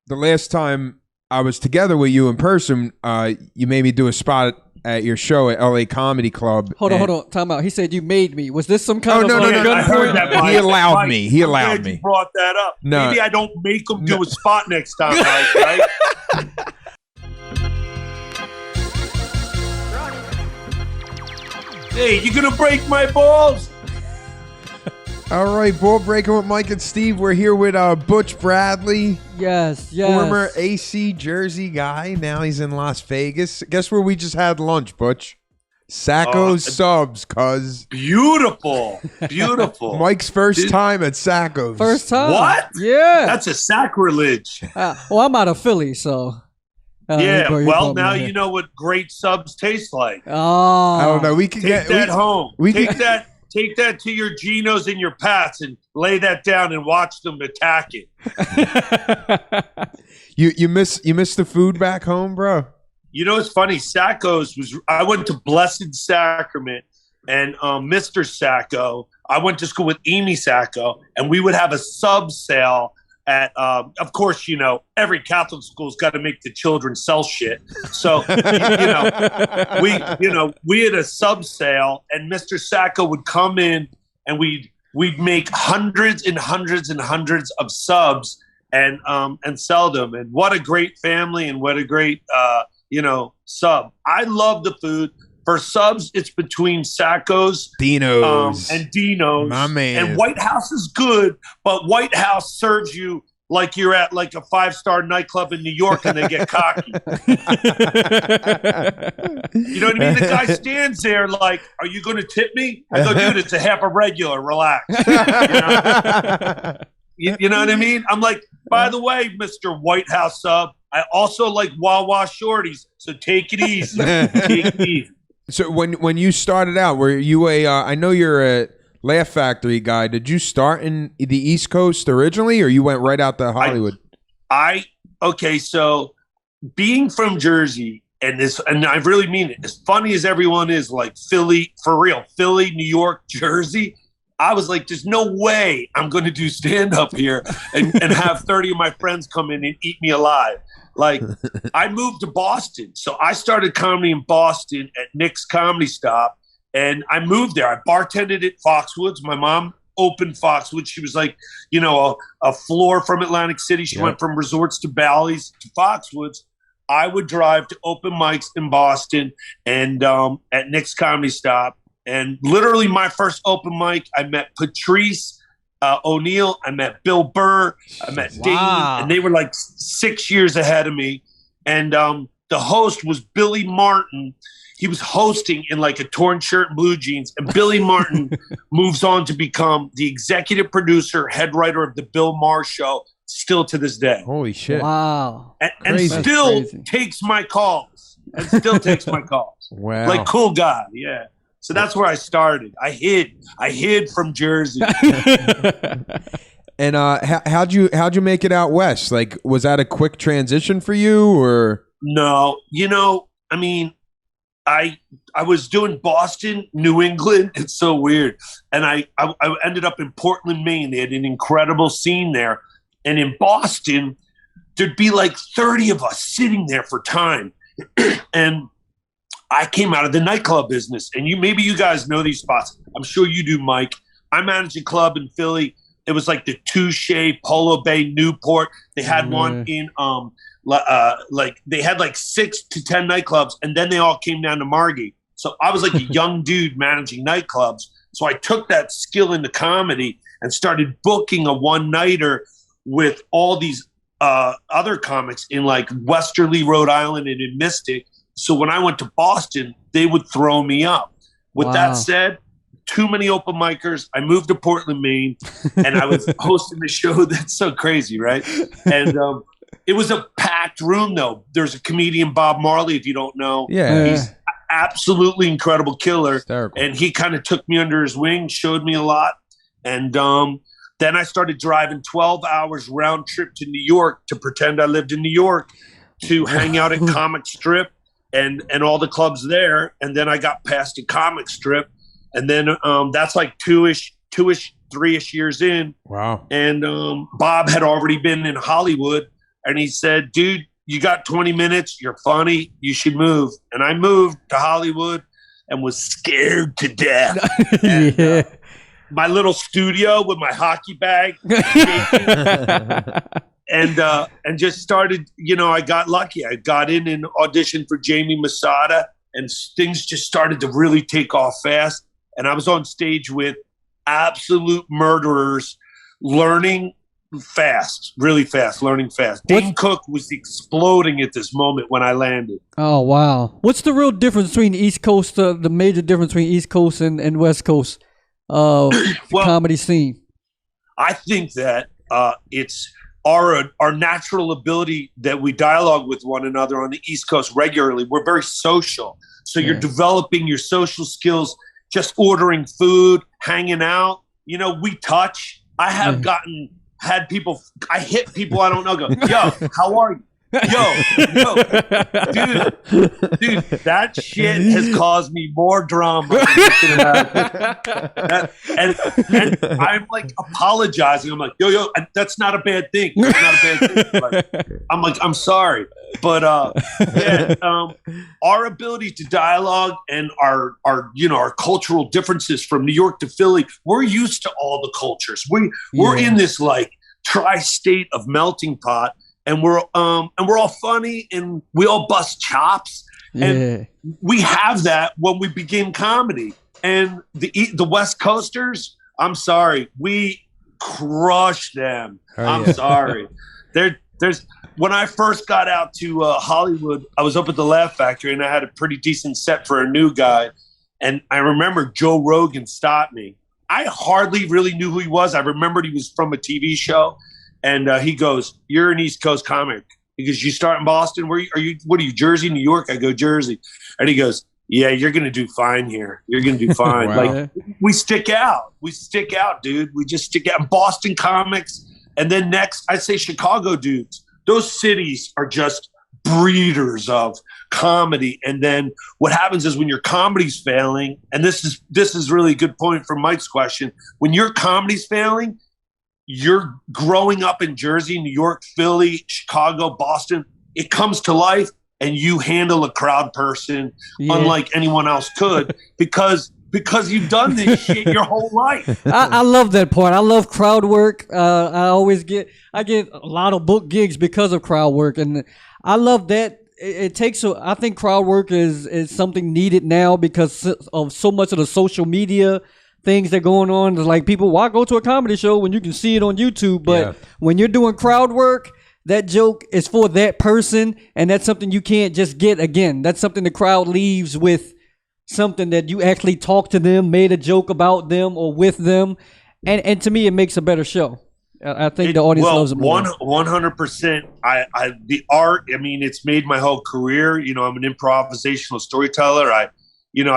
the last time I was together with you in person, you made me do a spot at your show at LA Comedy Club. Hold on. Time out. He said you made me. Was this some kind of no. I heard that. He allowed me. He I'm allowed glad me. You brought that up. No. Maybe I don't make him do a spot next time, Mike, right? Hey, you gonna break my balls? All right, ball breaking with Mike and Steve. We're here with Butch Bradley. Yes. Former AC Jersey guy. Now he's in Las Vegas. Guess where we just had lunch, Butch? Sacco's Subs, cuz. Beautiful. Mike's first time at Sacco's. First time. What? Yeah. That's a sacrilege. Well, I'm out of Philly, so. Yeah, you well, probably now know. you know what great subs taste like. Oh. I don't know. We can Take that home. Take that to your Genos and your Pats and lay that down and watch them attack it. You miss the food back home, bro? You know, it's funny. Sacco's I went to Blessed Sacrament, and Mr. Sacco, I went to school with Amy Sacco, and we would have a sub sale at, of course, you know, every Catholic school's got to make the children sell shit. So, we had a sub sale, and Mr. Sacco would come in, and we'd make hundreds and hundreds and hundreds of subs and sell them. And what a great family, and what a great sub. I love the food. For subs, it's between Sacco's, Dino's, and Dino's. My man. And White House is good, but White House serves you like you're at like a 5-star nightclub in New York, and they get cocky. You know what I mean? The guy stands there like, "Are you going to tip me?" I go, "Dude, it's a half a regular. Relax." You know what I mean? I'm like, "By the way, Mr. White House sub, I also like Wawa shorties, so take it easy. Take it easy." So when you started out, were you I know you're a Laugh Factory guy. Did you start in the East Coast originally, or you went right out to Hollywood? Okay, so being from Jersey, and I really mean it, as funny as everyone is, like Philly, for real, Philly, New York, Jersey, I was like, there's no way I'm going to do stand-up here and have 30 of my friends come in and eat me alive. Like, I moved to Boston. So I started comedy in Boston at Nick's Comedy Stop, and I moved there. I bartended at Foxwoods. My mom opened Foxwoods. She was like, a floor from Atlantic City. She went from resorts to Bally's to Foxwoods. I would drive to open mics in Boston and at Nick's Comedy Stop. And literally my first open mic, I met Patrice O'Neill, I met Bill Burr, I met Dane, and they were like 6 years ahead of me. And the host was Billy Martin. He was hosting in like a torn shirt and blue jeans. And Billy Martin moves on to become the executive producer, head writer of the Bill Maher Show, still to this day. Holy shit. Wow. And still takes my calls. Wow. Like, cool guy, yeah. So that's where I started. I hid from Jersey. And how'd you make it out west? Like, was that a quick transition for you, or? No, I mean, I was doing Boston, New England. It's so weird. And I ended up in Portland, Maine. They had an incredible scene there. And in Boston, there'd be like 30 of us sitting there for time. And I came out of the nightclub business, and maybe you guys know these spots. I'm sure you do, Mike. I managed a club in Philly. It was like the Touche, Polo Bay, Newport. They had one in they had like 6 to 10 nightclubs, and then they all came down to Margate. So I was like a young dude managing nightclubs. So I took that skill into comedy and started booking a one-nighter with all these other comics in like Westerly, Rhode Island, and in Mystic. So when I went to Boston, they would throw me up. With that said, too many open micers. I moved to Portland, Maine, and I was hosting the show. That's so crazy, right? And it was a packed room, though. There's a comedian, Bob Marley, if you don't know. Yeah. He's absolutely incredible killer. Hysterical. And he kind of took me under his wing, showed me a lot. And then I started driving 12 hours round trip to New York to pretend I lived in New York to hang out at Comic Strip and all the clubs there. And then I got past the Comic Strip. And then that's like two-ish, 3-ish years in. Wow. And Bob had already been in Hollywood and he said, dude, you got 20 minutes. You're funny. You should move. And I moved to Hollywood and was scared to death. And, Yeah. my little studio with my hockey bag and just started, I got lucky. I got in and auditioned for Jamie Masada, and things just started to really take off fast. And I was on stage with absolute murderers, learning fast, really fast, learning fast. Dane Cook was exploding at this moment when I landed. Oh, wow. What's the real difference between East Coast, the major difference between East Coast and West Coast comedy scene? I think that it's our natural ability that we dialogue with one another on the East Coast regularly. We're very social. So you're developing your social skills, just ordering food, hanging out. We touch. I have had people, I hit people I don't know, go, yo, how are you? Yo, dude, that shit has caused me more drama than you can imagine. And I'm like apologizing. I'm like, yo, that's not a bad thing. That's not a bad thing. I'm sorry. But our ability to dialogue and our cultural differences from New York to Philly, we're used to all the cultures. We're in this like tri-state of melting pot. And we're all funny and we all bust chops, and we have that when we begin comedy. And the West Coasters, I'm sorry, we crush them. I'm sorry. There's when I first got out to Hollywood, I was up at the Laugh Factory and I had a pretty decent set for a new guy, and I remember Joe Rogan stopped me. I hardly really knew who he was. I remembered he was from a TV show. And he goes, "You're an East Coast comic." He goes, "You start in Boston? What are you, Jersey, New York?" I go, "Jersey." And he goes, "Yeah, you're going to do fine here. You're going to do fine." Wow. Like, we stick out. We stick out, dude. We just stick out. Boston comics. And then next, I'd say Chicago dudes. Those cities are just breeders of comedy. And then what happens is when your comedy's failing, and this is really a good point from Mike's question, when your comedy's failing, you're growing up in Jersey, New York, Philly, Chicago, Boston. It comes to life, and you handle a crowd person unlike anyone else could because you've done this shit your whole life. I love that part. I love crowd work. I get a lot of book gigs because of crowd work, and I love that. I think crowd work is something needed now because of so much of the social media things that are going on. It's like, people, why go to a comedy show when you can see it on YouTube? But when you're doing crowd work, that joke is for that person, and that's something you can't just get again. That's something the crowd leaves with, something that you actually talked to them, made a joke about them or with them, and to me, it makes a better show. I think the audience loves it more. 100%. The art, I mean, it's made my whole career. I'm an improvisational storyteller. I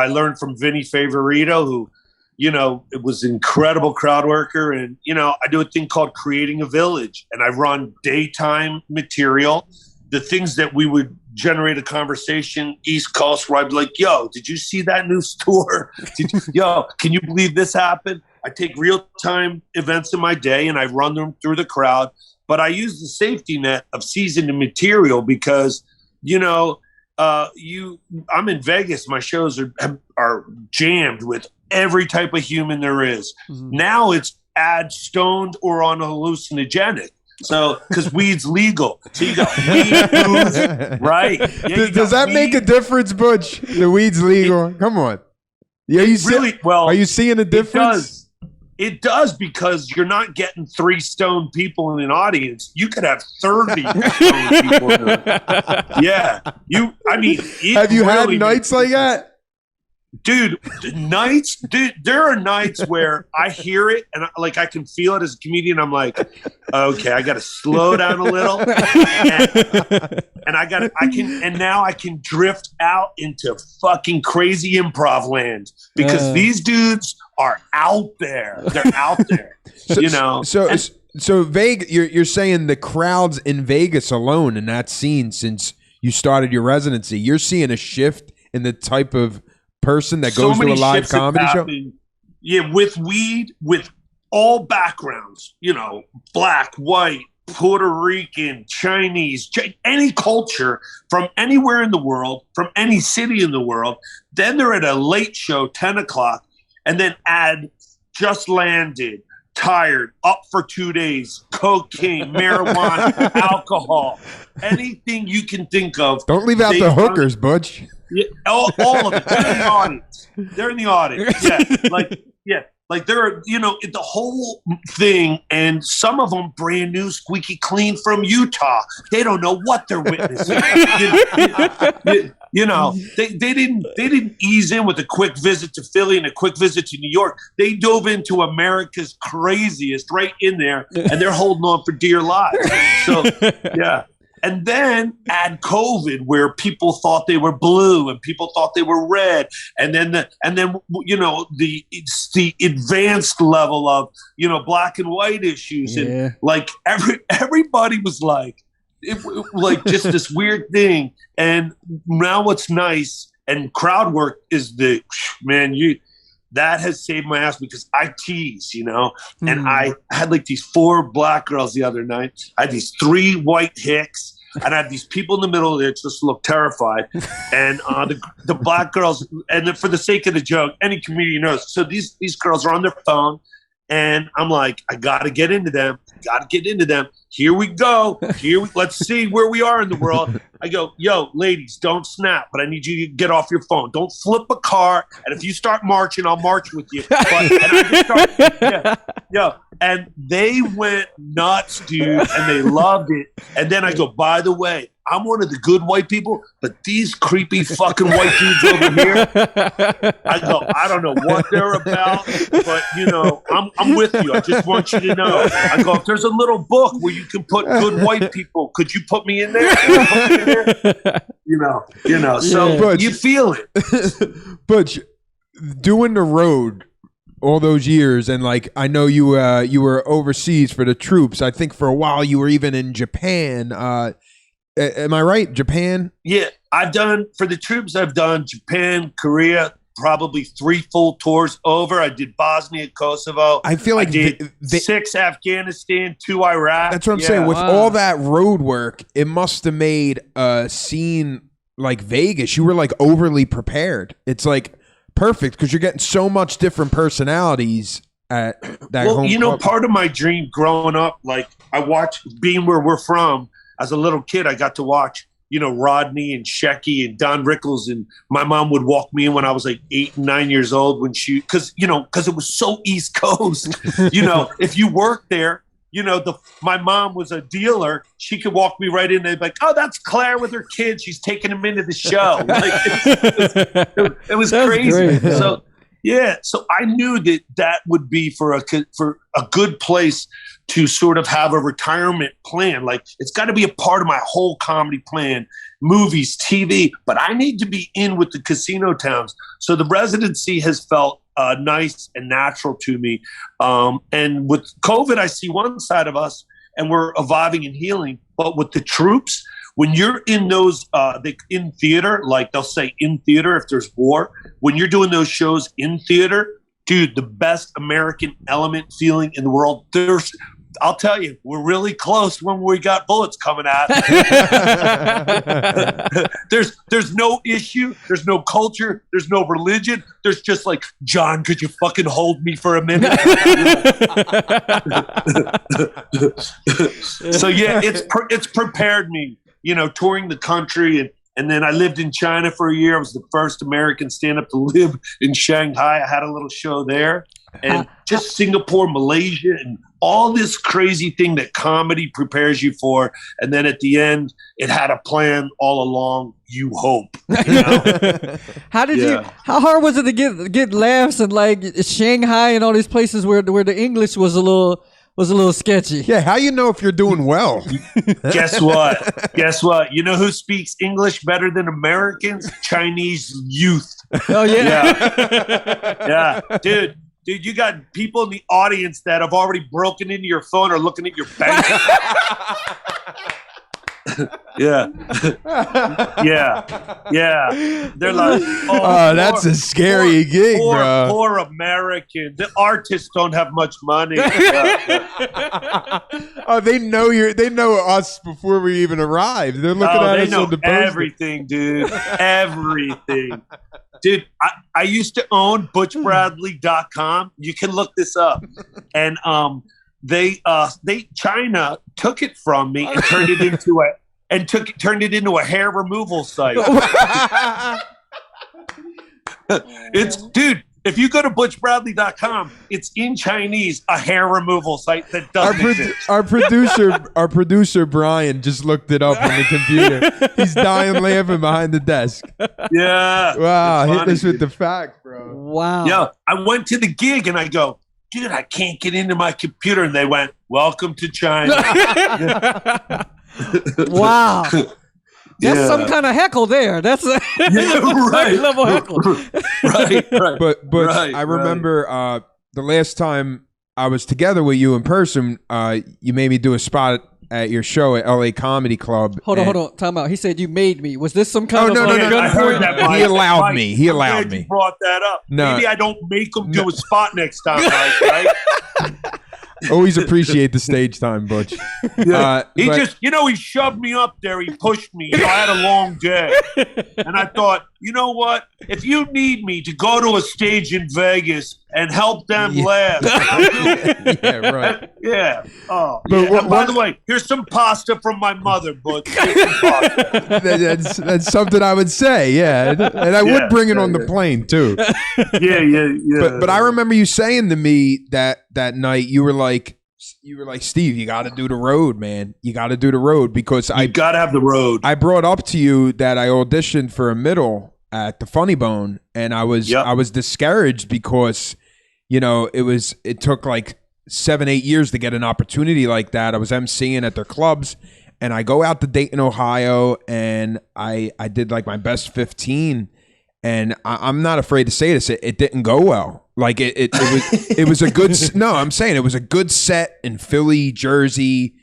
learned from Vinny Favorito, who, it was an incredible crowd worker. And, I do a thing called Creating a Village, and I run daytime material, the things that we would generate a conversation East Coast where I'd be like, yo, did you see that new store? Yo, can you believe this happened? I take real time events in my day and I run them through the crowd, but I use the safety net of seasoned material because, I'm in Vegas. My shows are jammed with every type of human there is. Mm-hmm. Now it's add stoned or on a hallucinogenic. So, because weed's legal. So you got weed, booze, right? Yeah, does that make a difference, Butch? The weed's legal. Come on. Yeah, are you seeing a difference? It does, because you're not getting 3 stoned people in an audience. You could have 30 stoned people in it. Yeah. Have you had nights like that? Dude, there are nights where I hear it and I can feel it as a comedian. I'm like, okay, I got to slow down a little, and now I can drift out into fucking crazy improv land because these dudes are out there. They're out there, So Vegas, you're saying the crowds in Vegas alone in that scene, since you started your residency, you're seeing a shift in the type of person that goes to a live comedy show? Yeah, with weed, with all backgrounds, black, white, Puerto Rican, Chinese, any culture from anywhere in the world, from any city in the world. Then they're at a late show, 10 o'clock, and then add just landed, tired, up for 2 days, cocaine, marijuana, alcohol, anything you can think of. Don't leave out the hookers, Butch. Yeah, all of it. They're in the audience. They're in the audience. Yeah, like they're, the whole thing, and some of them brand new, squeaky clean from Utah. They don't know what they're witnessing. They didn't ease in with a quick visit to Philly and a quick visit to New York. They dove into America's craziest right in there, and they're holding on for dear lives. So yeah. And then add COVID, where people thought they were blue and people thought they were red, and then the advanced level of black and white issues, and like everybody was like just this weird thing. And now what's nice and crowd work is that has saved my ass, because I tease, and I had like these 4 black girls the other night. I had these 3 white hicks, and I had these people in the middle that just looked terrified. And the black girls, and then for the sake of the joke, any comedian knows. So these girls are on their phone, and I'm like, I got to get into them. Here we go. Let's see where we are in the world. I go, yo, ladies, don't snap, but I need you to get off your phone. Don't flip a car. And if you start marching, I'll march with you. And they went nuts, dude, and they loved it. And then I go, by the way, I'm one of the good white people, but these creepy fucking white dudes over here, I go, I don't know what they're about, but I'm with you. I just want you to know. I go, if there's a little book where you can put good white people, could you put me in there? So Butch, you feel it. Butch, doing the road all those years, and like I know you were overseas for the troops. I think for a while you were even in Japan. Am I right? Japan? Yeah, for the troops, I've done Japan, Korea, probably 3 full tours over. I did Bosnia, Kosovo. I feel like I did 6 Afghanistan, 2 Iraq. That's what I'm saying. With all that road work, it must have made a scene like Vegas. You were like overly prepared. It's like perfect because you're getting so much different personalities at that home club. Part of my dream growing up, like I watched, being where we're from, as a little kid, I got to watch, Rodney and Shecky and Don Rickles, and my mom would walk me in when I was like 8 and 9 years old because it was so East Coast. If you worked there, my mom was a dealer. She could walk me right in and be like, oh, that's Claire with her kids. She's taking them into the show. Like, it was crazy. Great. So, yeah. So I knew that would be for a good place to sort of have a retirement plan. Like, it's got to be a part of my whole comedy plan, movies, TV, but I need to be in with the casino towns. So the residency has felt nice and natural to me. And with COVID, I see one side of us and we're evolving and healing. But with the troops, when you're in those, in theater, like they'll say in theater if there's war, when you're doing those shows in theater, dude, the best American element feeling in the world. I'll tell you, we're really close when we got bullets coming at us. There's no issue. There's no culture. There's no religion. There's just like, John, could you fucking hold me for a minute? So yeah, it's prepared me, touring the country. And then I lived in China for a year. I was the first American stand-up to live in Shanghai. I had a little show there. And just Singapore, Malaysia, and all this crazy thing that comedy prepares you for. And then at the end, it had a plan all along, you hope. How hard was it to get laughs in like Shanghai and all these places where the English was a little sketchy? Yeah, how you know if you're doing well? Guess what? You know who speaks English better than Americans? Chinese youth. Oh, yeah. Yeah, dude, you got people in the audience that have already broken into your phone or looking at your bank. Yeah. Yeah. They're like, that's a scary gig, bro. Poor American. The artists don't have much money. Oh, they know us before we even arrive. They're looking at us on the poster. Everything, dude. Everything. Dude, I used to own ButchBradley.com. You can look this up. And China took it from me and turned it into a hair removal site. Dude, if you go to ButchBradley.com, it's in Chinese, a hair removal site that doesn't exist. Our producer Brian just looked it up on the computer. He's dying laughing behind the desk. Yeah. Wow, hit us with the fact, bro. Wow. Yo, I went to the gig and I go, dude, I can't get into my computer. And they went, welcome to China. Wow. That's some kind of heckle there. That's a right. level heckle. Right. But I remember the last time I was together with you in person, you made me do a spot at your show at LA Comedy Club. Hold on. Time out. He said you made me. Was this some kind of no. I heard that, Mike. He allowed me. He I'm allowed glad me. You brought that up. No. Maybe I don't make him do a spot next time, Mike, right? Always appreciate the stage time, Butch. Yeah. He shoved me up there. He pushed me. I had a long day. And I thought, you know what? If you need me to go to a stage in Vegas and help them laugh. Yeah, right. Yeah. Oh, but yeah. And by the way, here's some pasta from my mother, Butch. That's something I would say, yeah. And I would bring it on the plane, too. Yeah. But I remember you saying to me that night, you were like, Steve, you got to do the road, man. You got to do the road because you got to have the road. I brought up to you that I auditioned for a middle at the Funny Bone, and I was discouraged because, it took like 7-8 years to get an opportunity like that. I was emceeing at their clubs, and I go out to Dayton, Ohio, and I did like my best 15. And I'm not afraid to say this. It didn't go well. Like it was a good. No, I'm saying it was a good set in Philly, Jersey,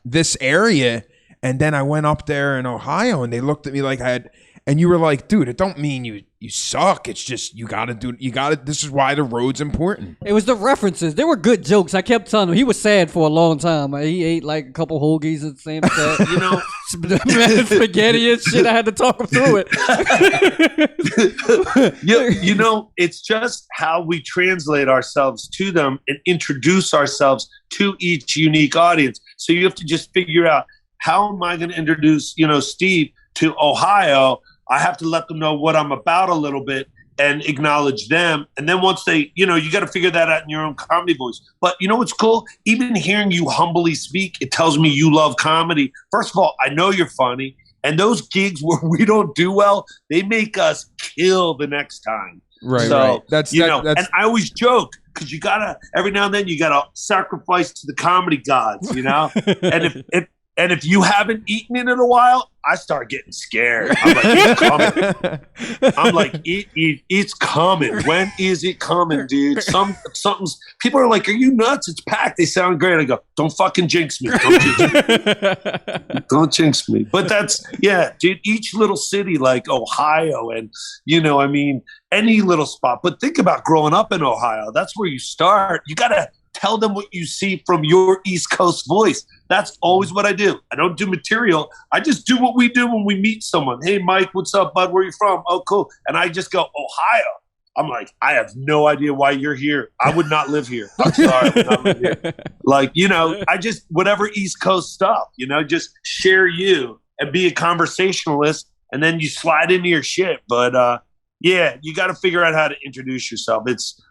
this area. And then I went up there in Ohio, and they looked at me like I had. And you were like, dude, it don't mean you suck. It's just you got to. This is why the road's important. It was the references. They were good jokes. I kept telling him he was sad for a long time. He ate like a couple hoagies at the same time. Spaghetti and shit. I had to talk him through it. It's just how we translate ourselves to them and introduce ourselves to each unique audience. So you have to just figure out, how am I going to introduce, Steve to Ohio? I have to let them know what I'm about a little bit and acknowledge them. And then once they, you got to figure that out in your own comedy voice. But you know what's cool? Even hearing you humbly speak, it tells me you love comedy. First of all, I know you're funny. And those gigs where we don't do well, they make us kill the next time. Right, so, right. That's and I always joke, because you got to, every now and then, you got to sacrifice to the comedy gods, And if you haven't eaten in a while, I start getting scared. I'm like, it's coming. It's coming. When is it coming, dude? Something's. People are like, are you nuts? It's packed. They sound great. I go, don't fucking jinx me. Don't jinx me. But that's, dude, each little city like Ohio and, any little spot. But think about growing up in Ohio. That's where you start. You got to tell them what you see from your East Coast voice. That's always what I do. I don't do material. I just do what we do when we meet someone. Hey, Mike, what's up, bud? Where you from? Oh, cool. And I just go, Ohio. I'm like, I have no idea why you're here. I would not live here. I'm sorry, I would not live here. Like, I just, whatever East Coast stuff, just share you and be a conversationalist, and then you slide into your shit. But you got to figure out how to introduce yourself. It's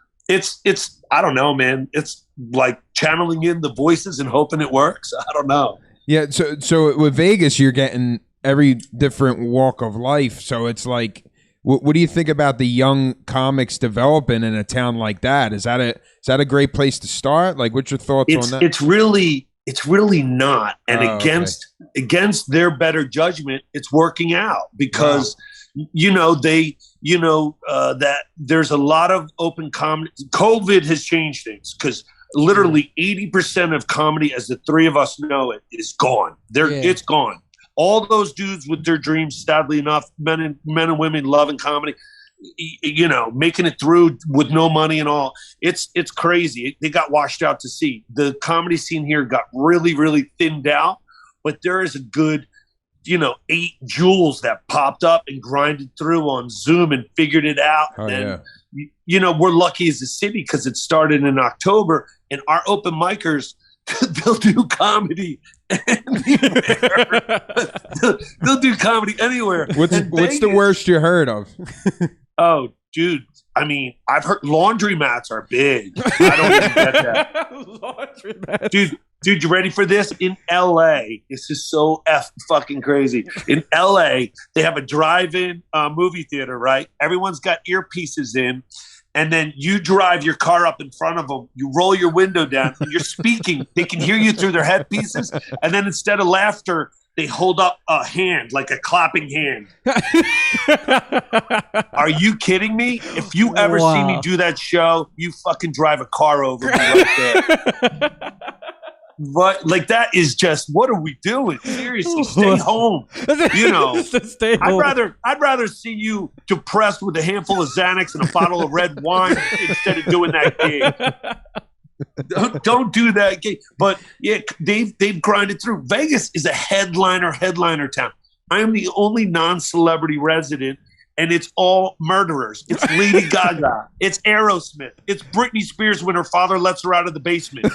I don't know, man. It's like channeling in the voices and hoping it works. I don't know. Yeah. So with Vegas, you're getting every different walk of life. So it's like, what do you think about the young comics developing in a town like that? Is that a great place to start? Like, what's your thoughts on that? It's really not. And against their better judgment, it's working out because, that there's a lot of open comedy. COVID has changed things because Literally 80% of comedy, as the three of us know it, is gone. It's gone. All those dudes with their dreams, sadly enough, men and women loving comedy, making it through with no money and all. It's crazy. They got washed out to sea. The comedy scene here got really, really thinned out, but there is a good, 8 jewels that popped up and grinded through on Zoom and figured it out. We're lucky as a city because it started in October, and our open micers, they'll do comedy anywhere. They'll do comedy anywhere. What's the worst you heard of? Oh, dude. I mean, I've heard laundromats are big. I don't even get that. Laundromats. Dude, you ready for this? In LA, this is so fucking crazy. In LA, they have a drive-in movie theater, right? Everyone's got earpieces in. And then you drive your car up in front of them. You roll your window down. And you're speaking. They can hear you through their headpieces. And then instead of laughter, they hold up a hand, like a clapping hand. Are you kidding me? If you ever see me do that show, you fucking drive a car over me right there. But like that is just, what are we doing? Seriously, stay home. Stay home. I'd rather see you depressed with a handful of Xanax and a bottle of red wine instead of doing that gig. Don't do that gig. But yeah, they've grinded through. Vegas is a headliner town. I am the only non-celebrity resident. And it's all murderers. It's Lady Gaga. It's Aerosmith. It's Britney Spears when her father lets her out of the basement.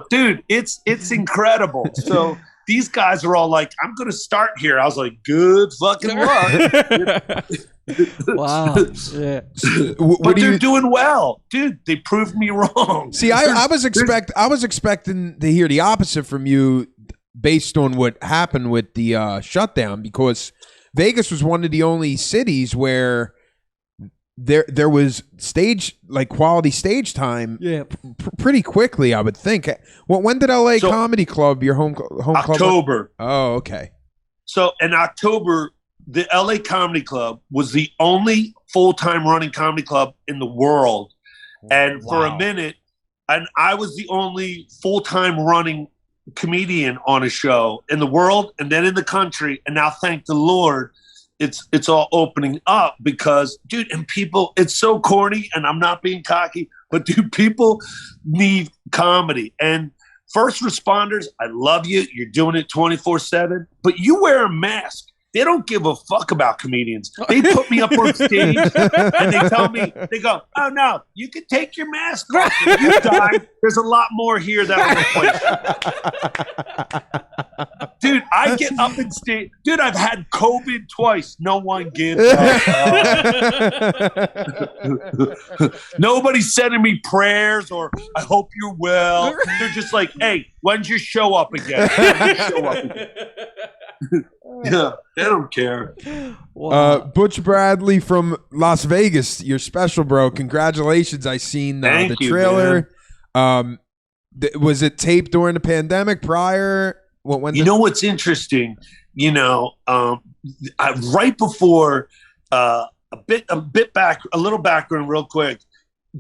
Dude, it's incredible. So these guys are all like, I'm going to start here. I was like, good fucking luck. Wow. Yeah. But they're doing well. Dude, they proved me wrong. See, I was expecting to hear the opposite from you, based on what happened with the shutdown, because Vegas was one of the only cities where there was quality stage time pretty quickly, I would think. Well, when did LA Comedy Club, your home club? October. Oh, okay. So in October, the LA Comedy Club was the only full-time running comedy club in the world. And for a minute, and I was the only full-time running comedian on a show in the world and then in the country. And now, thank the Lord, it's all opening up because, dude, and people, it's so corny, and I'm not being cocky, but dude, people need comedy. And first responders, I love you. You're doing it 24/7, but you wear a mask. They don't give a fuck about comedians. They put me up on stage and they tell me, they go, oh no, you can take your mask off. If you die, there's a lot more here that'll replace you. Dude, I get up and stage. Dude, I've had COVID twice. No one gives a Nobody's sending me prayers or I hope you're well. They're just like, hey, when's your show up again? Yeah, they don't care. Wow. Butch Bradley from Las Vegas, your special, bro. Congratulations. I seen the trailer. Was it taped during the pandemic prior? What's interesting? Right before a little background real quick.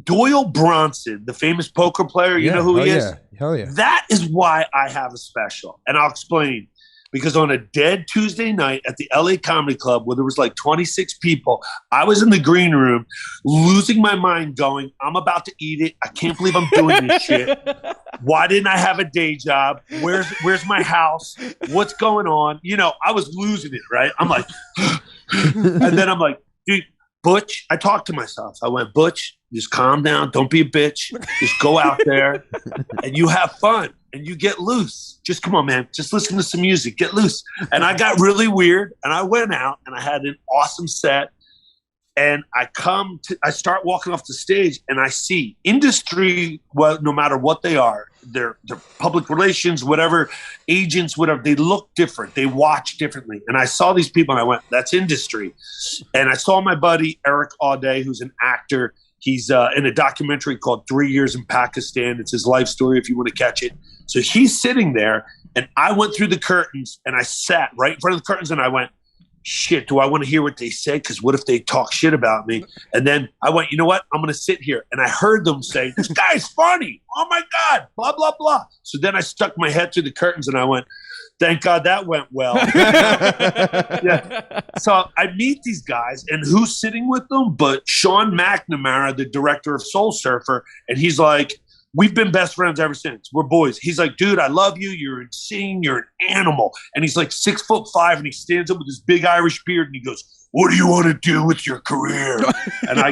Doyle Bronson, the famous poker player, you know who he is? Yeah. Hell yeah. That is why I have a special. And I'll explain. Because on a dead Tuesday night at the LA Comedy Club where there was like 26 people, I was in the green room losing my mind going, I'm about to eat it. I can't believe I'm doing this shit. Why didn't I have a day job? Where's my house? What's going on? I was losing it, right? I'm like, and then I'm like, dude, Butch, I talked to myself. I went, Butch, just calm down. Don't be a bitch. Just go out there and you have fun and you get loose. Just come on, man. Just listen to some music. Get loose. And I got really weird and I went out and I had an awesome set. And I start walking off the stage and I see industry, well, no matter what they are, they're public relations, whatever, agents, whatever, they look different. They watch differently. And I saw these people and I went, that's industry. And I saw my buddy, Eric Audet, who's an actor. He's in a documentary called 3 Years in Pakistan. It's his life story if you want to catch it. So he's sitting there and I went through the curtains and I sat right in front of the curtains and I went, shit, do I want to hear what they say? Because what if they talk shit about me? And then I went, you know what? I'm going to sit here. And I heard them say, this guy's funny. Oh, my God, blah, blah, blah. So then I stuck my head through the curtains and I went, thank God that went well. Yeah. So I meet these guys, and who's sitting with them but Sean McNamara, the director of Soul Surfer. And he's like, we've been best friends ever since. We're boys. He's like, dude, I love you. You're insane. You're an animal. And he's like 6'5", and he stands up with his big Irish beard, and he goes, what do you want to do with your career? And I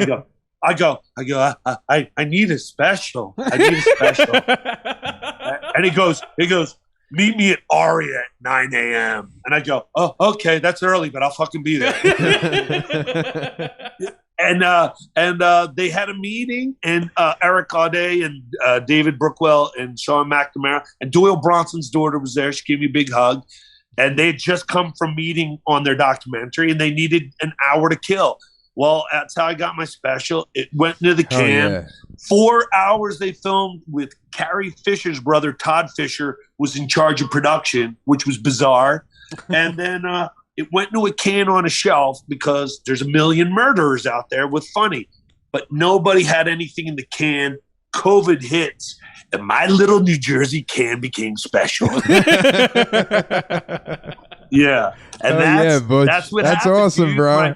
need a special. I need a special. And he goes, meet me at Aria at 9 a.m. And I go, oh, okay, that's early, but I'll fucking be there. And they had a meeting, and Eric Audet and David Brookwell and Sean McNamara and Doyle Bronson's daughter was there. She gave me a big hug. And they had just come from meeting on their documentary, and they needed an hour to kill. Well, that's how I got my special. It went into the can. Yeah. 4 hours they filmed with Carrie Fisher's brother, Todd Fisher, was in charge of production, which was bizarre. And then it went into a can on a shelf because there's a million murderers out there with funny. But nobody had anything in the can. COVID hits, and my little New Jersey can became special. Yeah. And that's what That's happened, awesome, dude. bro.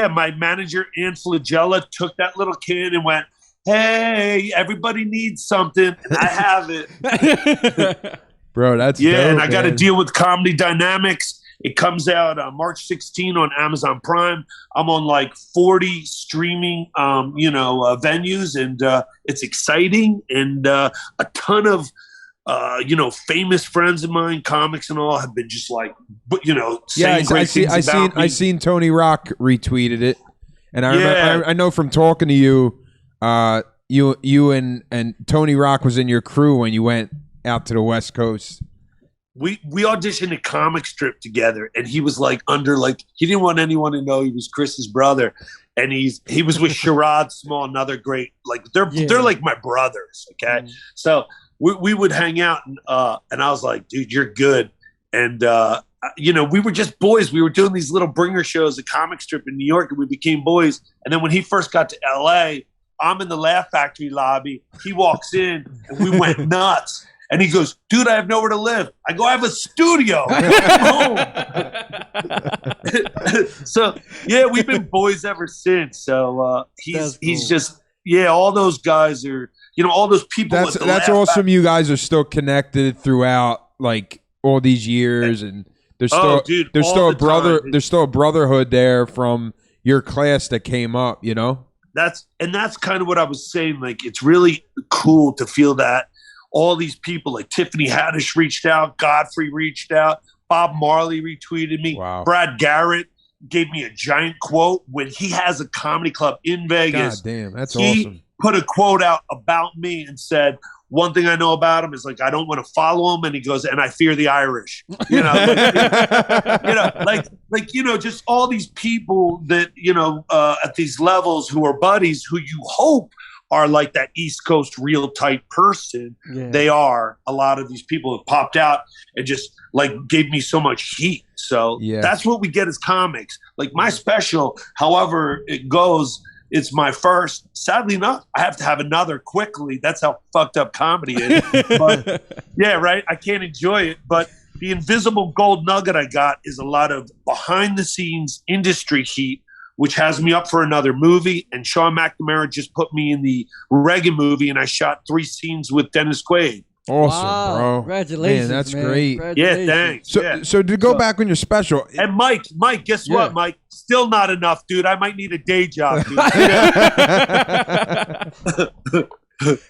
My manager, Ann Flagella, took that little can and went, hey, everybody needs something, and I have it. Bro, that's yeah, dope, and I got to man. deal with Comedy Dynamics. It comes out March 16 on Amazon Prime. I'm on like 40 streaming, venues, and it's exciting. And a ton of, famous friends of mine, comics and all, have been just like, saying great things about me. I seen Tony Rock retweeted it, and I remember, I know from talking to you, you and Tony Rock was in your crew when you went out to the West Coast. We auditioned a comic strip together, and he was like he didn't want anyone to know he was Chris's brother, and he was with Sherrod Small, another great, like they're like my brothers. Okay, so we would hang out, and I was like, dude, you're good, and we were just boys. We were doing these little bringer shows, a comic strip in New York, and we became boys. And then when he first got to L.A., I'm in the Laugh Factory lobby. He walks in, and we went nuts. And he goes, dude, I have nowhere to live. I go, I have a studio. Come home. So, yeah, we've been boys ever since. So he's just, all those guys are, all those people. That's awesome. You guys are still connected throughout like all these years, and there's still there's still a brotherhood there from your class that came up. That's kind of what I was saying. Like, it's really cool to feel that. All these people, like Tiffany Haddish reached out, Godfrey reached out, Bob Marley retweeted me, wow. Brad Garrett gave me a giant quote when he has a comedy club in Vegas. God damn, that's he awesome. Put a quote out about me and said, one thing I know about him is like, I don't want to follow him. And he goes, and I fear the Irish, just all these people that, at these levels who are buddies who you hope are like that East Coast real type person. Yeah. They are. A lot of these people have popped out and just like gave me so much heat. So that's what we get as comics. Like my special, however it goes, it's my first. Sadly enough, I have to have another quickly. That's how fucked up comedy is. But yeah, right. I can't enjoy it. But the invisible gold nugget I got is a lot of behind the scenes industry heat, which has me up for another movie. And Sean McNamara just put me in the Reagan movie, and I shot 3 scenes with Dennis Quaid. Awesome, bro. Congratulations, man. That's great. Yeah, thanks. So to go back on your special. And Mike, guess what, Mike? Still not enough, dude. I might need a day job, dude.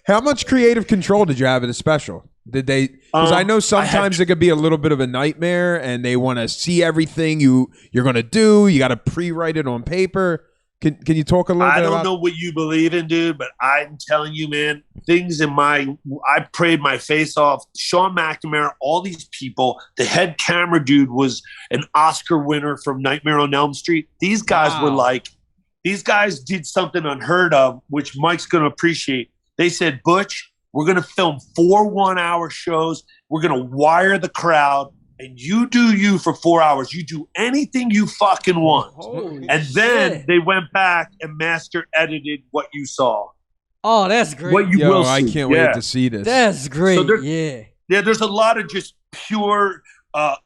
How much creative control did you have in the special? Did they? Because I know sometimes it could be a little bit of a nightmare, and they want to see everything you're going to do. You got to pre-write it on paper. Can you talk a little bit about? I don't know what you believe in, dude, but I'm telling you, man, I prayed my face off. Sean McNamara, all these people, the head camera dude was an Oscar winner from Nightmare on Elm Street. These guys were like, these guys did something unheard of, which Mike's going to appreciate. They said, Butch, we're going to film 4 one-hour shows. We're going to wire the crowd. and you do you for 4 hours. You do anything you fucking want. Holy And then shit. they went back and master edited what you saw. Oh, that's great. What you Yo, will I see. can't Yeah. wait to see this. That's great. So there- yeah. Yeah, there's a lot of just pure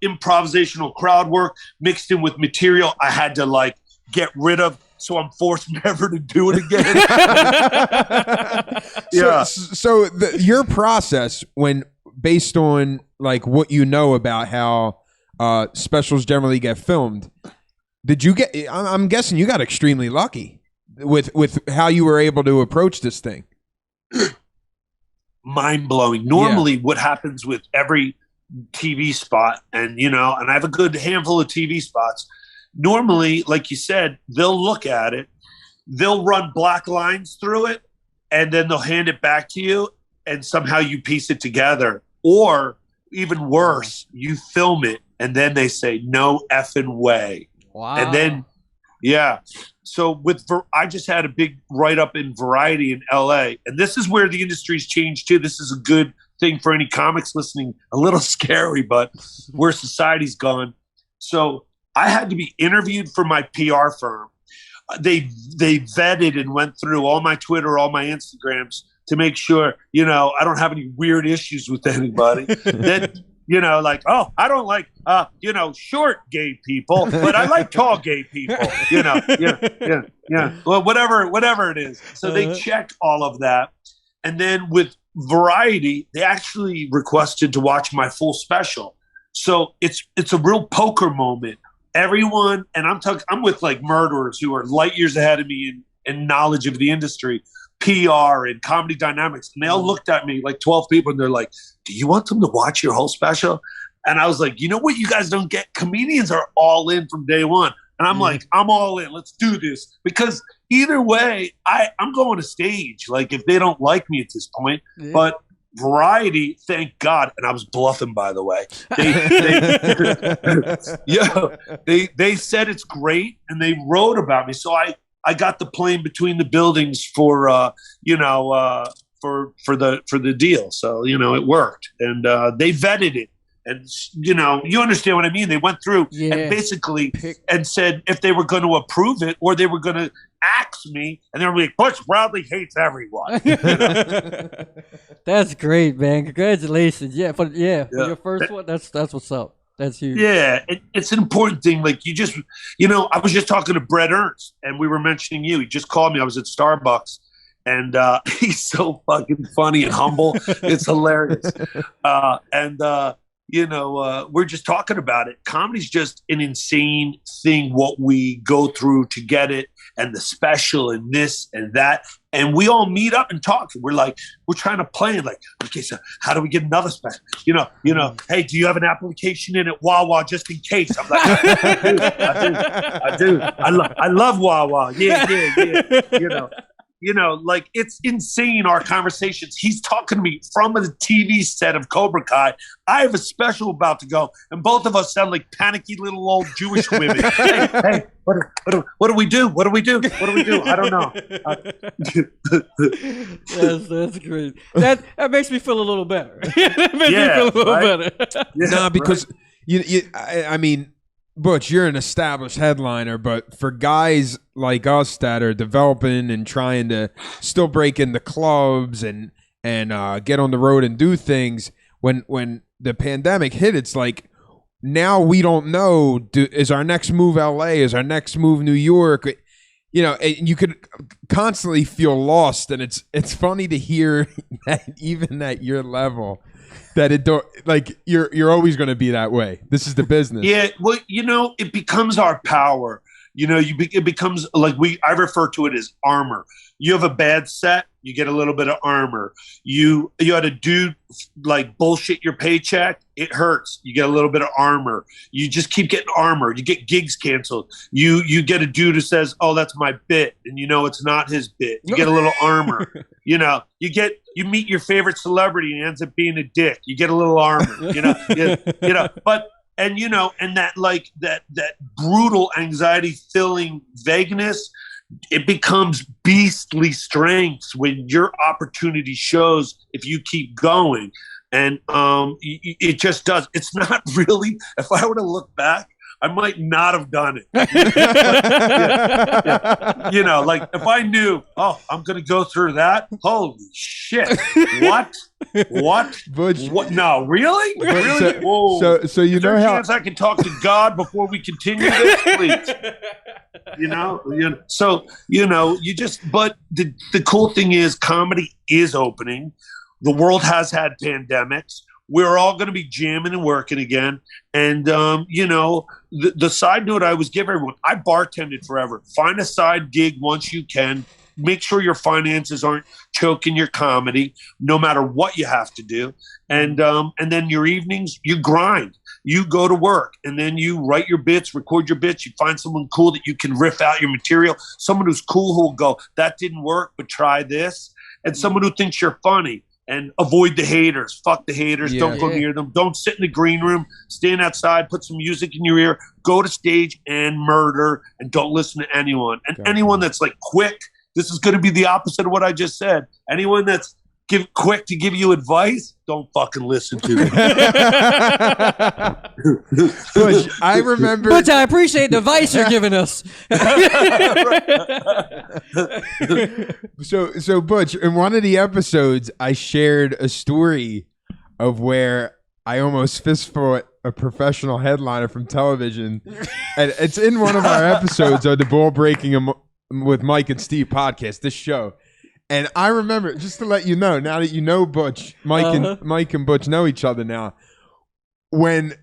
improvisational crowd work mixed in with material I had to like get rid of, so I'm forced never to do it again. Yeah. So your process, when based on like what you know about how specials generally get filmed, did you get? I'm guessing you got extremely lucky with how you were able to approach this thing. Mind-blowing. Normally what happens with every TV spot, and I have a good handful of TV spots, normally, like you said, they'll look at it, they'll run black lines through it, and then they'll hand it back to you, and somehow you piece it together. Or even worse, you film it and then they say no effing way. Wow. And then so I just had a big write-up in Variety in LA, and this is where the industry's changed too. This is a good thing for any comics listening. A little scary, but where society's gone. So I had to be interviewed for my PR firm. They vetted and went through all my Twitter, all my Instagrams to make sure, I don't have any weird issues with anybody. Then, like, oh, I don't like, short gay people, but I like tall gay people, Well, whatever it is. So they check all of that. And then with Variety, they actually requested to watch my full special. So it's a real poker moment. Everyone, and I'm with like murderers who are light years ahead of me in knowledge of the industry, PR and comedy dynamics. And they all looked at me, like 12 people, and they're like, do you want them to watch your whole special? And I was like, you know what you guys don't get? Comedians are all in from day one. And I'm like, I'm all in. Let's do this. Because either way, I'm going to stage, like if they don't like me at this point. Yeah. But Variety, thank God, and I was bluffing, by the way. They said it's great, and they wrote about me. So I got the plane between the buildings for the deal. So it worked, and they vetted it, and you understand what I mean. They went through and basically and said if they were going to approve it or they were going to axe me, and they were like, Butch Bradley hates everyone. That's great, man. Congratulations. For your first one, that's what's up. That's huge. Yeah, it's an important thing. Like you just, I was just talking to Brett Ernst, and we were mentioning you. He just called me. I was at Starbucks, and he's so fucking funny and humble. It's hilarious. We're just talking about it. Comedy's just an insane thing, what we go through to get it, and the special and this and that. And we all meet up and talk. We're trying to plan, like, okay, so how do we get another special? Hey, do you have an application in at Wawa just in case? I'm like, I do. I love Wawa. Yeah. Like it's insane, our conversations. He's talking to me from the TV set of Cobra Kai. I have a special about to go, and both of us sound like panicky little old Jewish women. Hey, what do we do? What do we do? I don't know. That's great. That makes me feel a little better. That makes me feel a little better. No, because I mean, Butch, you're an established headliner, but for guys like us that are developing and trying to still break into clubs and get on the road and do things, when the pandemic hit, it's like now we don't know, is our next move LA, is our next move New York? And you could constantly feel lost, and it's funny to hear that even at your level, that it don't, like you're always going to be that way. This is the business. Yeah, well, it becomes our power. It becomes like I refer to it as armor. You have a bad set, you get a little bit of armor. You had a dude like bullshit your paycheck, it hurts. You get a little bit of armor. You just keep getting armor. You get gigs canceled. You get a dude who says, "Oh, that's my bit," and it's not his bit. You get a little armor. You meet your favorite celebrity and ends up being a dick. You get a little armor. But. And that brutal anxiety filling vagueness, it becomes beastly strength when your opportunity shows if you keep going. And it just does. It's not really, if I were to look back, I might not have done it. You know, like if I knew, oh, I'm going to go through that. Holy shit. What? Butch, What? No, really? Really? So, Whoa. so you Is there know a how chance I can talk to God before we continue this, please? So you just. But the cool thing is, comedy is opening. The world has had pandemics. We're all going to be jamming and working again. And the side note I always give everyone: I bartended forever. Find a side gig once you can. Make sure your finances aren't choking your comedy, no matter what you have to do. And then your evenings, you grind. You go to work, and then you write your bits, record your bits. You find someone cool that you can riff out your material. Someone who's cool who will go, that didn't work, but try this. And someone who thinks you're funny. And avoid the haters. Fuck the haters. Don't go near them. Don't sit in the green room. Stand outside. Put some music in your ear. Go to stage and murder. And don't listen to anyone. And anyone that's like quick, this is going to be the opposite of what I just said. Anyone that's quick to give you advice, don't fucking listen to me. Butch, I remember. Butch, I appreciate the advice you're giving us. So Butch, in one of the episodes, I shared a story of where I almost fist fought a professional headliner from television, and it's in one of our episodes of the Ball Breaking with Mike and Steve podcast. This show. And I remember, just to let you know, now that you know Butch, Mike and Butch know each other now. When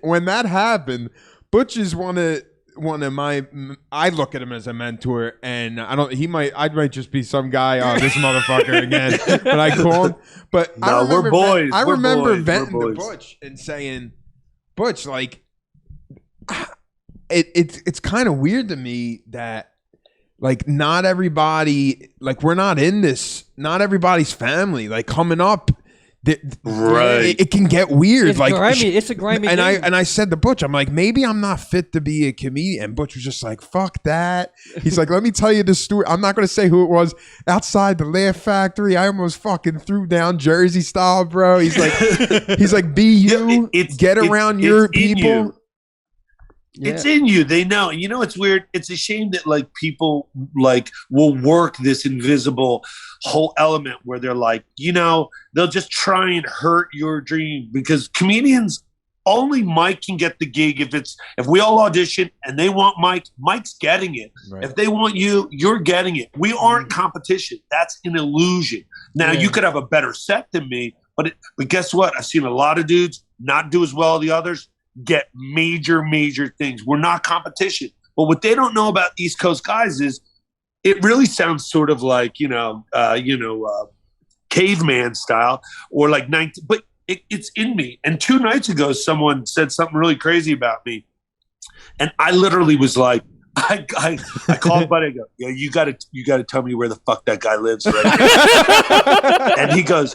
that happened, Butch is one of my. I look at him as a mentor, and I might just be some guy. Oh, this motherfucker again. But I call him. But no, we're boys. I remember venting to Butch and saying, Butch, like, it's kind of weird to me that. Like, not everybody, like, we're not in this, not everybody's family. Like, coming up, right? It can get weird. It's like, grimy. It's a grimy and game. I said to Butch, I'm like, maybe I'm not fit to be a comedian. And Butch was just like, fuck that. He's like, let me tell you the story. I'm not going to say who it was. Outside the Laugh Factory, I almost fucking threw down Jersey style, bro. He's like, be you, get around your people. Yeah. It's in you. They know. You know, it's weird. It's a shame that like people like will work this invisible whole element where they're like, they'll just try and hurt your dream, because comedians, only Mike can get the gig. If we all audition and they want Mike's getting it. Right. If they want you, you're getting it. We aren't competition. That's an illusion. Now you could have a better set than me, but guess what? I've seen a lot of dudes not do as well as the others. Get major things. We're not competition. But what they don't know about East Coast guys is it really sounds sort of like, caveman style, or like but it's in me. And 2 nights ago, someone said something really crazy about me. And I literally was like, I called Buddy. I go, yeah, you got to tell me where the fuck that guy lives. Right? And he goes,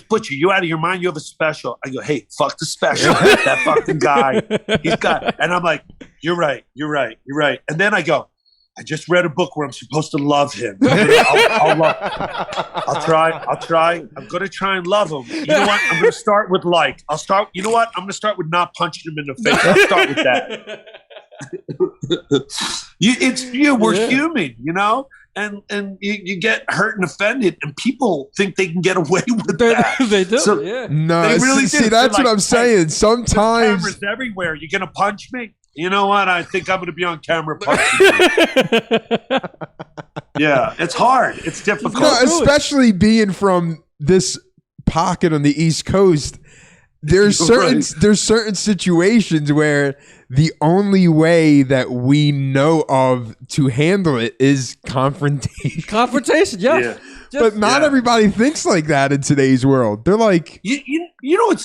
Butch, you out of your mind? You have a special. I go, hey, fuck the special. That fucking guy, he's got. And I'm like, you're right. And then I go, I just read a book where I'm supposed to love him. I'll try. I'm going to try and love him. You know what? I'm going to start with like. You know what? I'm going to start with not punching him in the face. I'll start with that. We're human, and you get hurt and offended, and people think they can get away with that. They do, no, they really see that's like, what I'm saying. Hey, sometimes cameras everywhere. You're gonna punch me? You know what? I think I'm gonna be on camera punching you. Yeah, it's hard. It's difficult. No, especially being from this pocket on the East Coast. There's certain situations where the only way that we know of to handle it is confrontation. Confrontation, yeah. But not everybody thinks like that in today's world. They're like,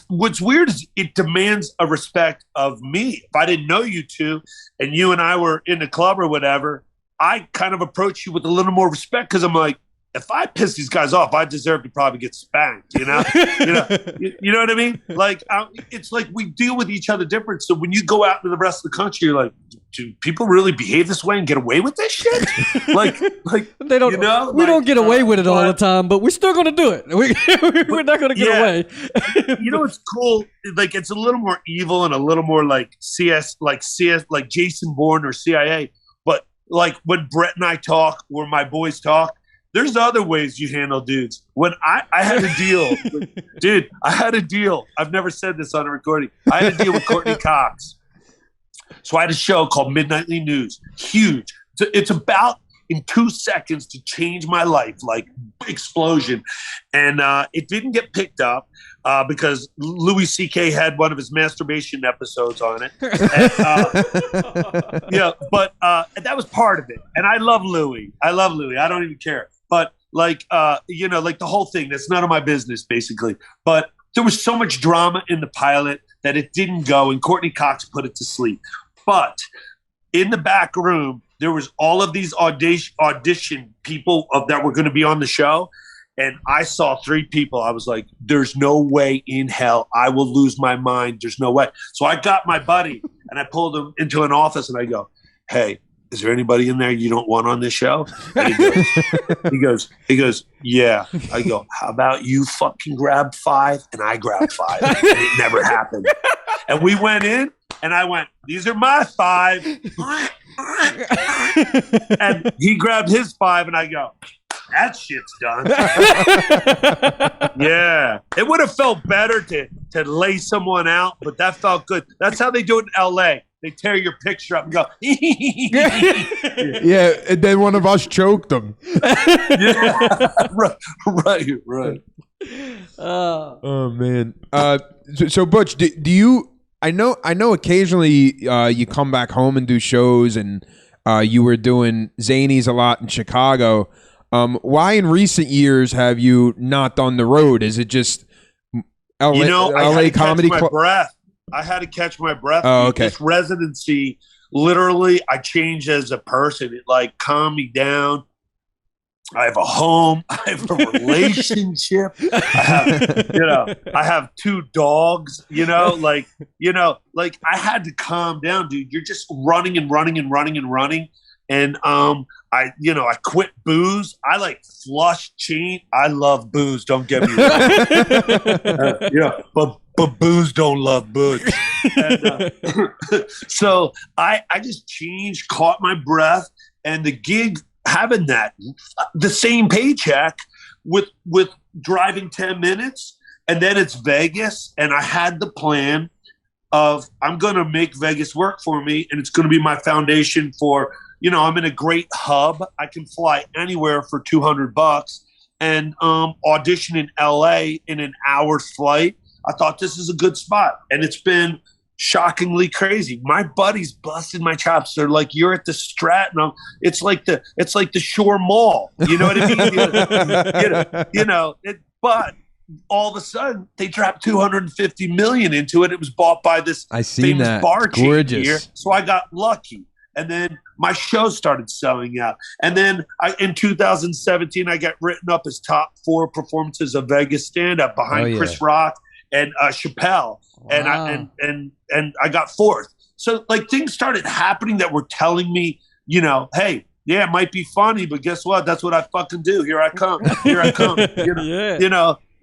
what's weird is it demands a respect of me. If I didn't know you two and you and I were in the club or whatever, I kind of approach you with a little more respect, because I'm like, if I piss these guys off, I deserve to probably get spanked, you know? You know what I mean? Like, it's like we deal with each other different. So when you go out to the rest of the country, you're like, do people really behave this way and get away with this shit? like they don't. You know, we don't get away with it all the time, but we're still going to do it. We're not going to get away. You know what's cool? Like, it's a little more evil and a little more like CS, like Jason Bourne or CIA. But like when Brett and I talk, or my boys talk, there's other ways you handle dudes. When I had a deal, dude, I had a deal. I've never said this on a recording. I had a deal with Courtney Cox. So I had a show called Midnightly News. Huge. It's about in 2 seconds to change my life, like explosion. And it didn't get picked up because Louis C.K. had one of his masturbation episodes on it. And, yeah, but that was part of it. And I love Louis. I don't even care. But like, you know, like the whole thing, that's none of my business, basically. But there was so much drama in the pilot that it didn't go, and Courtney Cox put it to sleep. But in the back room, there was all of these audition people that were going to be on the show. And I saw 3 people. I was like, there's no way in hell I will lose my mind. There's no way. So I got my buddy and I pulled him into an office and I go, hey, is there anybody in there you don't want on this show? And he goes, yeah. I go, how about you fucking grab 5 and I grab 5? And it never happened. And we went in and I went, these are my 5. And he grabbed his 5 and I go, that shit's done. Yeah. It would have felt better to lay someone out, but that felt good. That's how they do it in LA. They tear your picture up and go, yeah, and then one of us choked them. yeah. Right. Oh man. So Butch, do you? I know. Occasionally, you come back home and do shows, and you were doing Zanies a lot in Chicago. Why in recent years have you not done the road? Is it just LA, you know, I LA had to Comedy catch my Club? breath. I had to catch my breath. Oh, okay. This residency, literally, I changed as a person. It like calmed me down. I have a home. I have a relationship. I have 2 dogs, like I had to calm down, dude. You're just running and running and running and running. And I quit booze. I like flush chain. I love booze. Don't get me wrong. But booze don't love Butch. And, so I just changed, caught my breath, and the gig, having the same paycheck with driving 10 minutes, and then it's Vegas, and I had the plan of I'm going to make Vegas work for me, and it's going to be my foundation for, I'm in a great hub. I can fly anywhere for $200 and audition in LA in an hour's flight. I thought this is a good spot, and it's been shockingly crazy. My buddies busted my chops. They're like, "You're at the Stratton." It's like the Shore Mall. You know what I mean? But all of a sudden, they dropped $250 million into it. It was bought by this famous bar chain here. So I got lucky. And then my show started selling out. And then in 2017, I got written up as top 4 performances of Vegas stand-up behind Chris Rock and Chappelle. Wow. And I got 4th. So like things started happening that were telling me, hey, yeah, it might be funny, but guess what? That's what I fucking do. Here I come.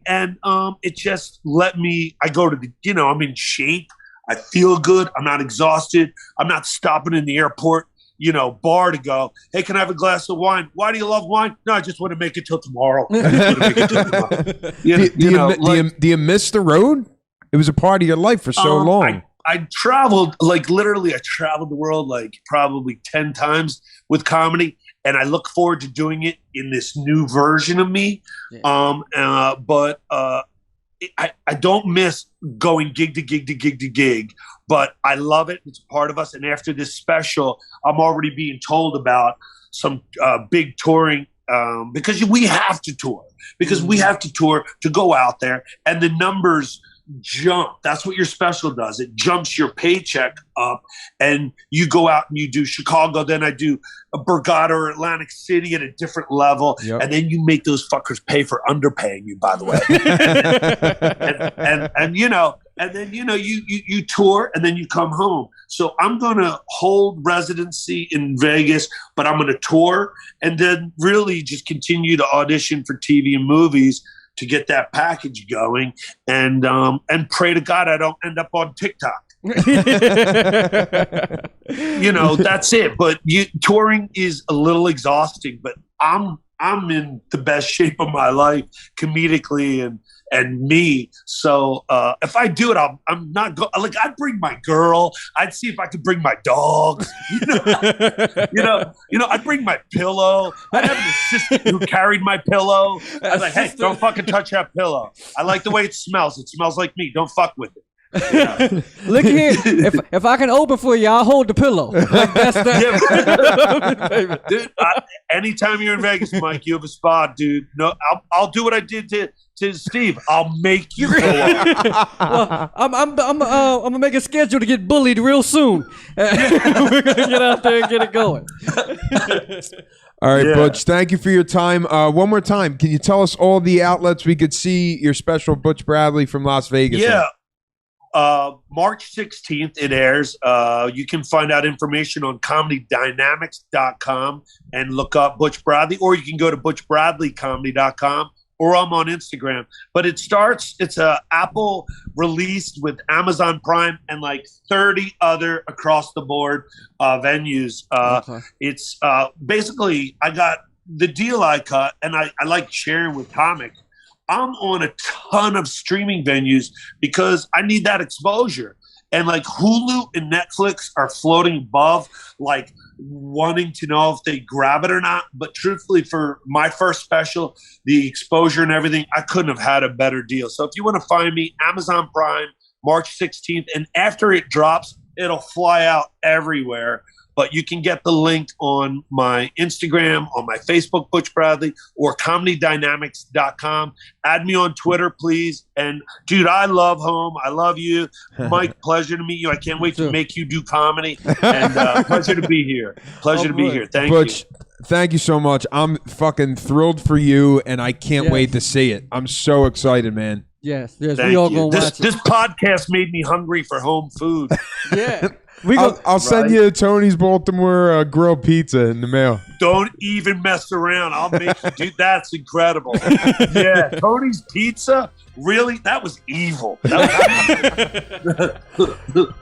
And it just let me, I go to the, I'm in shape. I feel good. I'm not exhausted. I'm not stopping in the airport, bar to go, hey, can I have a glass of wine? Why do you love wine? No, I just want to make it till tomorrow. Do you miss the road? It was a part of your life for so long. I traveled, literally, I traveled the world probably 10 times with comedy. And I look forward to doing it in this new version of me. Yeah. But I don't miss going gig to gig to gig to gig, but I love it. It's a part of us. And after this special, I'm already being told about some big touring because we have to tour, to go out there. And the numbers, jump. That's what your special does. It jumps your paycheck up, and you go out and you do Chicago. Then I do a Borgata or Atlantic City at a different level, and then you make those fuckers pay for underpaying you. By the way, and you know. And then, you know, you tour and then you come home. So I'm going to hold residency in Vegas, but I'm going to tour and then really just continue to audition for TV and movies to get that package going, and pray to God I don't end up on TikTok. You know, that's it. But touring is a little exhausting, but I'm in the best shape of my life comedically and me. So if I do it, I'm not like I'd bring my girl. I'd see if I could bring my dogs. You know, I'd bring my pillow. I'd have an assistant who carried my pillow. I'd like, hey, don't fucking touch that pillow. I like the way it smells. It smells like me. Don't fuck with it. Yeah. Look here, if I can open for you, I'll hold the pillow. Like that's that. Dude, anytime you're in Vegas, Mike, you have a spot, dude. No, I'll do what I did to Steve. I'll make you go up. Well, I'm gonna make a schedule to get bullied real soon. We're gonna get out there and get it going. All right, Butch, thank you for your time. One more time, can you tell us all the outlets we could see your special Butch Bradley from Las Vegas? Yeah. March 16th it airs. You can find out information on comedydynamics.com and look up Butch Bradley, or you can go to butchbradleycomedy.com, or I'm on Instagram. But it's a Apple released with Amazon Prime and like 30 other across the board venues. It's basically, I got the deal I cut, and I like sharing with comics. I'm on a ton of streaming venues because I need that exposure. And like Hulu and Netflix are floating above, like wanting to know if they grab it or not. But truthfully, for my first special, the exposure and everything, I couldn't have had a better deal. So if you want to find me, Amazon Prime, March 16th. And after it drops, it'll fly out everywhere. But you can get the link on my Instagram, on my Facebook, Butch Bradley, or comedydynamics.com. Add me on Twitter, please. And, dude, I love home. I love you. Mike, pleasure to meet you. I can't wait to make you do comedy. And pleasure to be here. Pleasure to be here. Thank Butch, you. Thank you so much. I'm fucking thrilled for you, and I can't wait to see it. I'm so excited, man. Yes, we all gonna watch it. This podcast made me hungry for home food. Yeah. I'll send you Tony's Baltimore grilled pizza in the mail. Don't even mess around. I'll make you do. That's incredible. Yeah, Tony's Pizza. Really, that was evil. All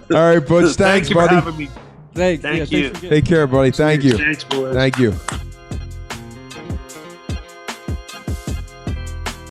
right, Butch. Thanks, Thank you buddy. for having me. Thank you. Take care, buddy. Thank you. Thanks, boys. Thank you.